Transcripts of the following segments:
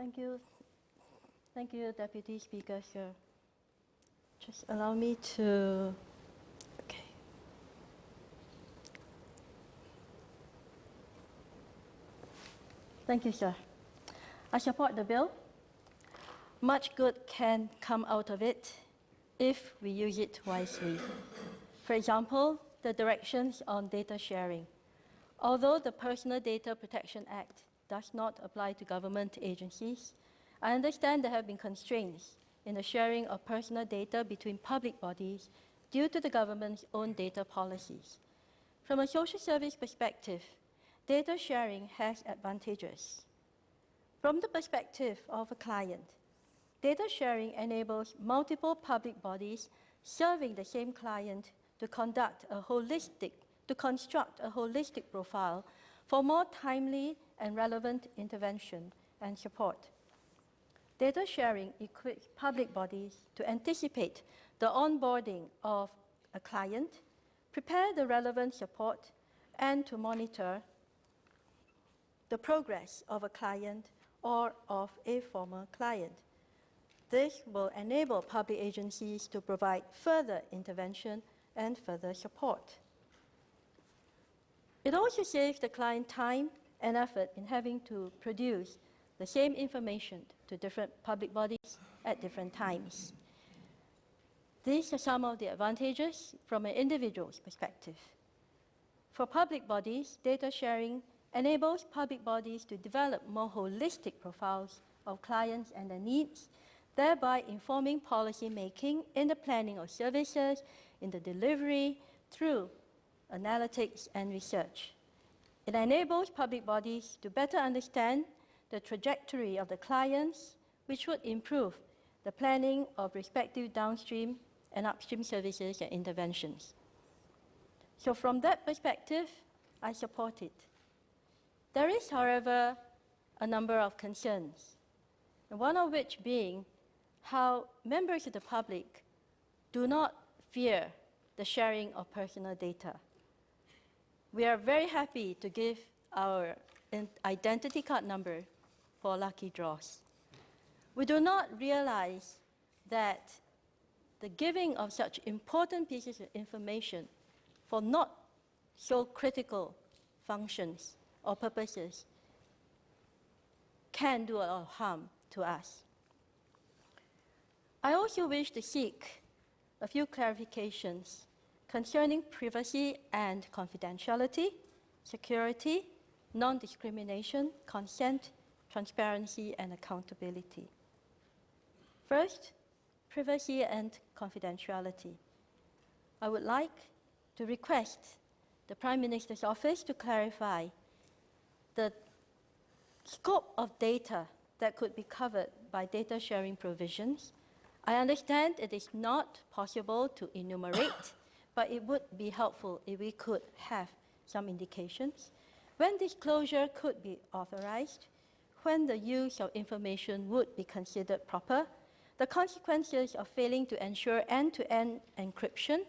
Thank you. Thank you, Deputy Speaker, sir. Just allow me to, okay. Thank you, sir. I support the bill. Much good can come out of it if we use it wisely. For example, the directions on data sharing. Although the Personal Data Protection Act does not apply to government agencies, I understand there have been constraints in the sharing of personal data between public bodies due to the government's own data policies. From a social service perspective, data sharing has advantages. From the perspective of a client, data sharing enables multiple public bodies serving the same client to construct a holistic profile for more timely and relevant intervention and support. Data sharing equips public bodies to anticipate the onboarding of a client, prepare the relevant support, and to monitor the progress of a client or of a former client. This will enable public agencies to provide further intervention and further support. It also saves the client time and effort in having to produce the same information to different public bodies at different times. These are some of the advantages from an individual's perspective. For public bodies, data sharing enables public bodies to develop more holistic profiles of clients and their needs, thereby informing policy making in the planning of services, in the delivery, through analytics and research. It enables public bodies to better understand the trajectory of the clients, which would improve the planning of respective downstream and upstream services and interventions. So from that perspective, I support it. There is, however, a number of concerns, and one of which being how members of the public do not fear the sharing of personal data. We are very happy to give our identity card number for lucky draws. We do not realize that the giving of such important pieces of information for not so critical functions or purposes can do a lot of harm to us. I also wish to seek a few clarifications concerning privacy and confidentiality, security, non-discrimination, consent, transparency, and accountability. First, privacy and confidentiality. I would like to request the Prime Minister's office to clarify the scope of data that could be covered by data sharing provisions. I understand it is not possible to enumerate, but it would be helpful if we could have some indications. When disclosure could be authorized, when the use of information would be considered proper, the consequences of failing to ensure end-to-end encryption,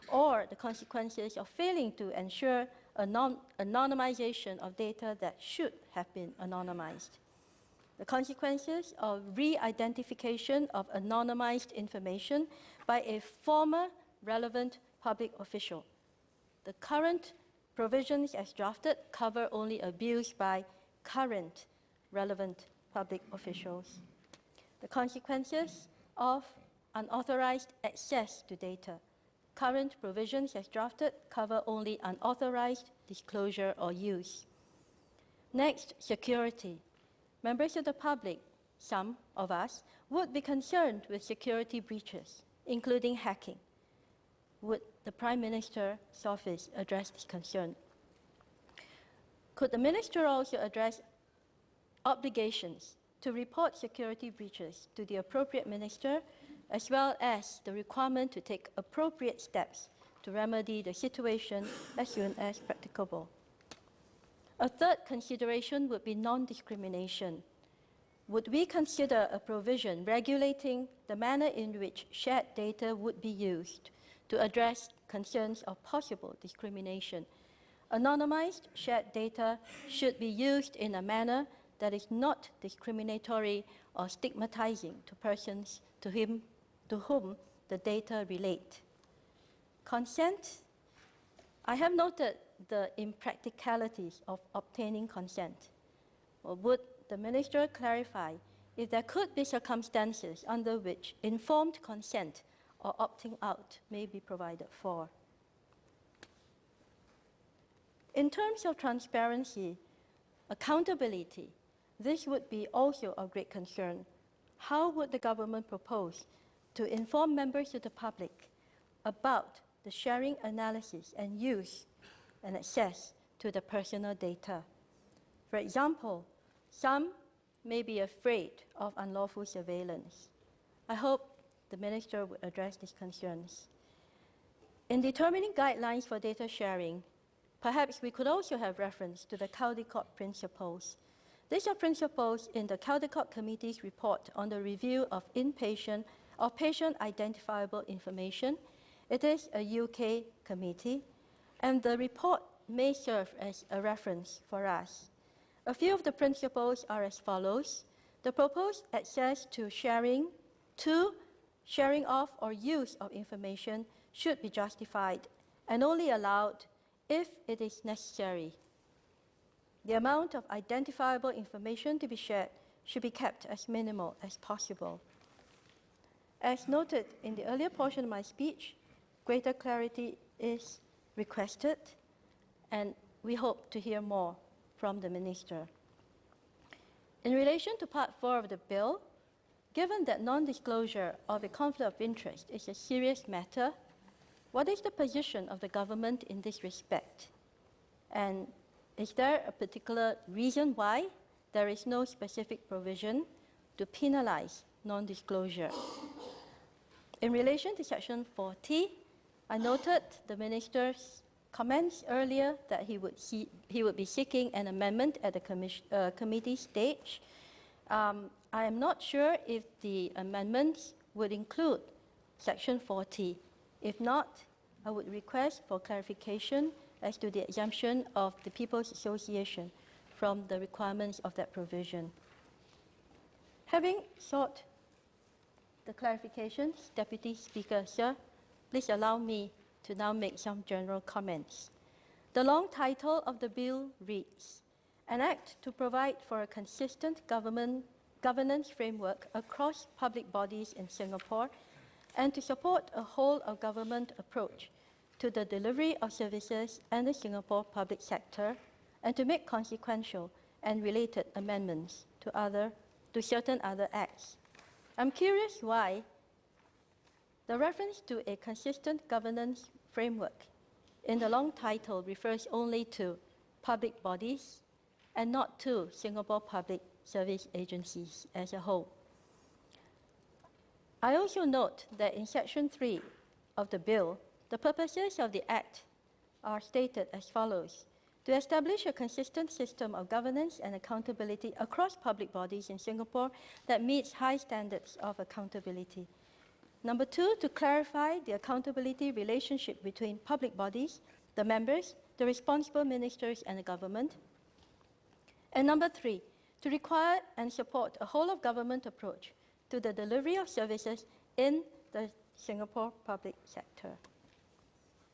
or the consequences of failing to ensure anonymization of data that should have been anonymized, the consequences of re-identification of anonymized information by a former relevant public official. The current provisions as drafted cover only abuse by current relevant public officials. The consequences of unauthorized access to data. Current provisions as drafted cover only unauthorized disclosure or use. Next, security. Members of the public, some of us, would be concerned with security breaches, including hacking. Would the Prime Minister's office address this concern? Could the Minister also address obligations to report security breaches to the appropriate minister, as well as the requirement to take appropriate steps to remedy the situation as soon as practicable? A third consideration would be non-discrimination. Would we consider a provision regulating the manner in which shared data would be used to address concerns of possible discrimination? Anonymized shared data should be used in a manner that is not discriminatory or stigmatizing to persons to whom the data relate. Consent. I have noted the impracticalities of obtaining consent. Or would the Minister clarify if there could be circumstances under which informed consent or opting out may be provided for? In terms of transparency, accountability, this would be also of great concern. How would the government propose to inform members of the public about the sharing, analysis, and use and access to the personal data? For example, some may be afraid of unlawful surveillance. I hope the Minister would address these concerns. In determining guidelines for data sharing, perhaps we could also have reference to the Caldecott principles. These are principles in the Caldecott Committee's report on the review of patient identifiable information. It is a UK committee, and the report may serve as a reference for us. A few of the principles are as follows. The proposed access to sharing of or use of information should be justified and only allowed if it is necessary. The amount of identifiable information to be shared should be kept as minimal as possible. As noted in the earlier portion of my speech, greater clarity is requested, and we hope to hear more from the Minister. In relation to Part 4 of the bill, given that non-disclosure of a conflict of interest is a serious matter, what is the position of the government in this respect? And is there a particular reason why there is no specific provision to penalize non-disclosure? In relation to Section 40, I noted the Minister's comments earlier that he would be seeking an amendment at the committee stage. I am not sure if the amendments would include Section 40. If not, I would request for clarification as to the exemption of the People's Association from the requirements of that provision. Having sought the clarifications, Deputy Speaker, sir, please allow me to now make some general comments. The long title of the bill reads, "An Act to provide for a consistent governance framework across public bodies in Singapore and to support a whole-of-government approach to the delivery of services and the Singapore public sector, and to make consequential and related amendments to certain other acts." I'm curious why the reference to a consistent governance framework in the long title refers only to public bodies and not to Singapore public service agencies as a whole. I also note that in Section 3 of the bill, the purposes of the Act are stated as follows: to establish a consistent system of governance and accountability across public bodies in Singapore that meets high standards of accountability. Number 2, to clarify the accountability relationship between public bodies, the members, the responsible ministers, and the government. And number 3, to require and support a whole-of-government approach to the delivery of services in the Singapore public sector.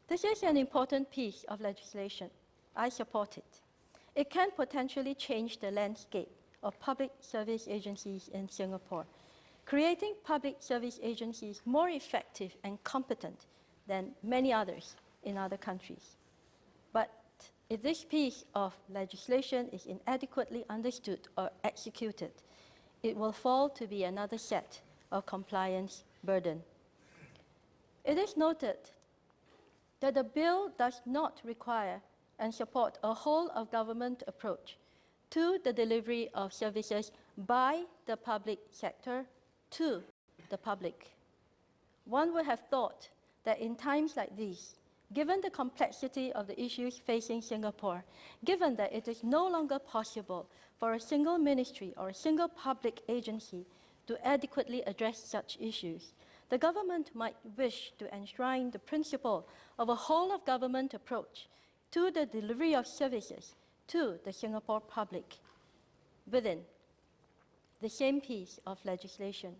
This is an important piece of legislation. I support it. It can potentially change the landscape of public service agencies in Singapore, creating public service agencies more effective and competent than many others in other countries. But if this piece of legislation is inadequately understood or executed, it will fall to be another set of compliance burden. It is noted that the bill does not require and support a whole-of-government approach to the delivery of services by the public sector to the public. One would have thought that in times like these, given the complexity of the issues facing Singapore, given that it is no longer possible for a single ministry or a single public agency to adequately address such issues, the government might wish to enshrine the principle of a whole-of-government approach to the delivery of services to the Singapore public. within the same piece of legislation.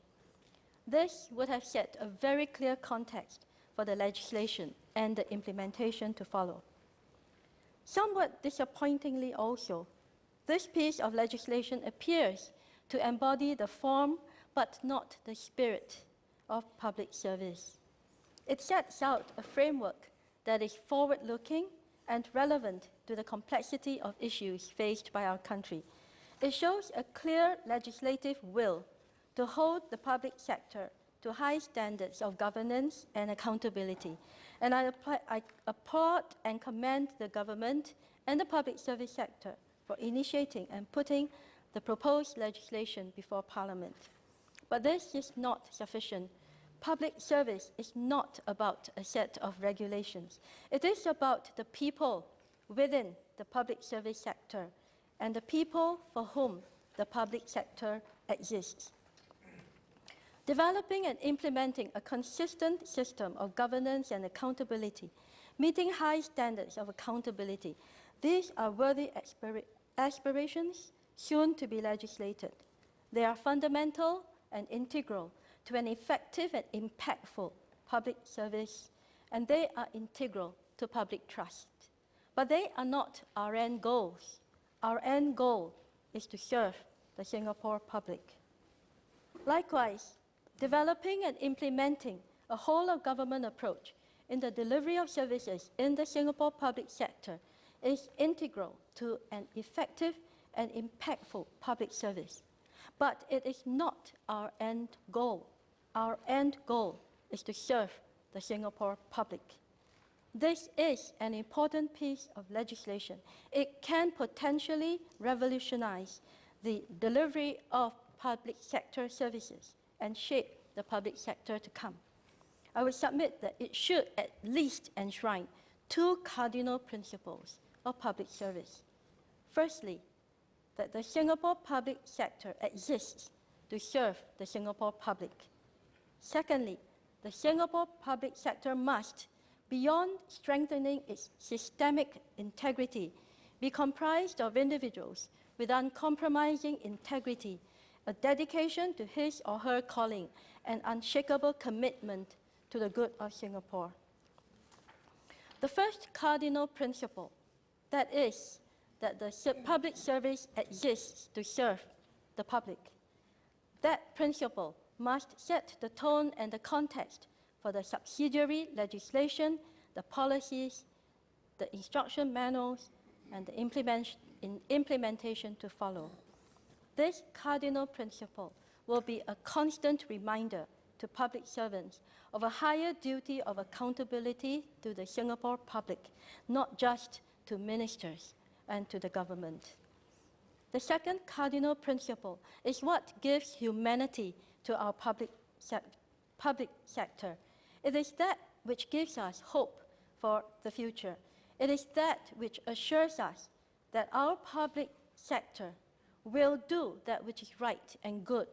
This would have set a very clear context for the legislation and the implementation to follow. Somewhat disappointingly also, this piece of legislation appears to embody the form but not the spirit of public service. It sets out a framework that is forward-looking and relevant to the complexity of issues faced by our country. It shows a clear legislative will to hold the public sector to high standards of governance and accountability. And I applaud and commend the government and the public service sector for initiating and putting the proposed legislation before Parliament. But this is not sufficient. Public service is not about a set of regulations. It is about the people within the public service sector and the people for whom the public sector exists. Developing and implementing a consistent system of governance and accountability, meeting high standards of accountability, these are worthy aspirations soon to be legislated. They are fundamental and integral to an effective and impactful public service, and they are integral to public trust. But they are not our end goals. Our end goal is to serve the Singapore public. Likewise, developing and implementing a whole-of-government approach in the delivery of services in the Singapore public sector is integral to an effective and impactful public service. But it is not our end goal. Our end goal is to serve the Singapore public. This is an important piece of legislation. It can potentially revolutionize the delivery of public sector services and shape the public sector to come. I would submit that it should at least enshrine two cardinal principles of public service. Firstly, that the Singapore public sector exists to serve the Singapore public. Secondly, the Singapore public sector must, beyond strengthening its systemic integrity, be comprised of individuals with uncompromising integrity, a dedication to his or her calling, and unshakable commitment to the good of Singapore. The first cardinal principle, that is, that the public service exists to serve the public. That principle must set the tone and the context for the subsidiary legislation, the policies, the instruction manuals, and the implementation to follow. This cardinal principle will be a constant reminder to public servants of a higher duty of accountability to the Singapore public, not just to ministers and to the government. The second cardinal principle is what gives humanity to our public sector. It is that which gives us hope for the future. It is that which assures us that our public sector will do that which is right and good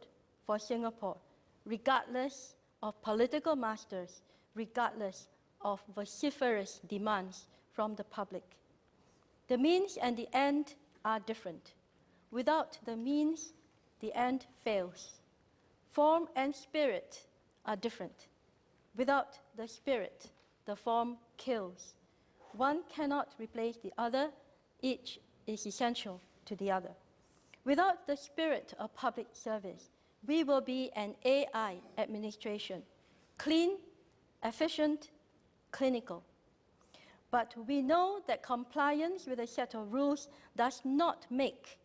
for Singapore, regardless of political masters, regardless of vociferous demands from the public. The means and the end are different. Without the means, the end fails. Form and spirit are different. Without the spirit, the form kills. One cannot replace the other. Each is essential to the other. Without the spirit of public service, we will be an AI administration, clean, efficient, clinical. But we know that compliance with a set of rules does not make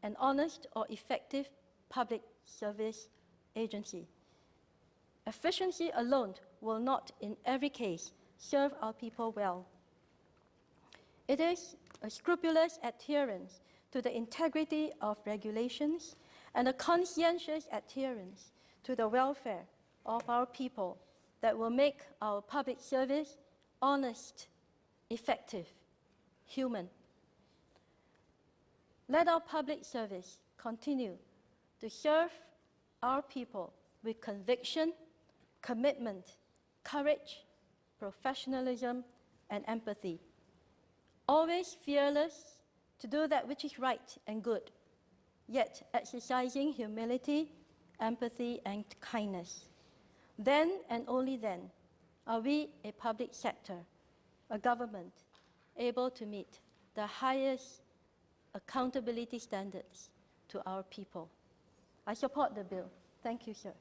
an honest or effective public service agency. Efficiency alone will not, in every case, serve our people well. It is a scrupulous adherence to the integrity of regulations and a conscientious adherence to the welfare of our people that will make our public service honest, effective, human. Let our public service continue to serve our people with conviction, commitment, courage, professionalism, and empathy. Always fearless to do that which is right and good, yet exercising humility, empathy, and kindness. Then and only then are we, a public sector, a government, able to meet the highest accountability standards to our people. I support the bill. Thank you, sir.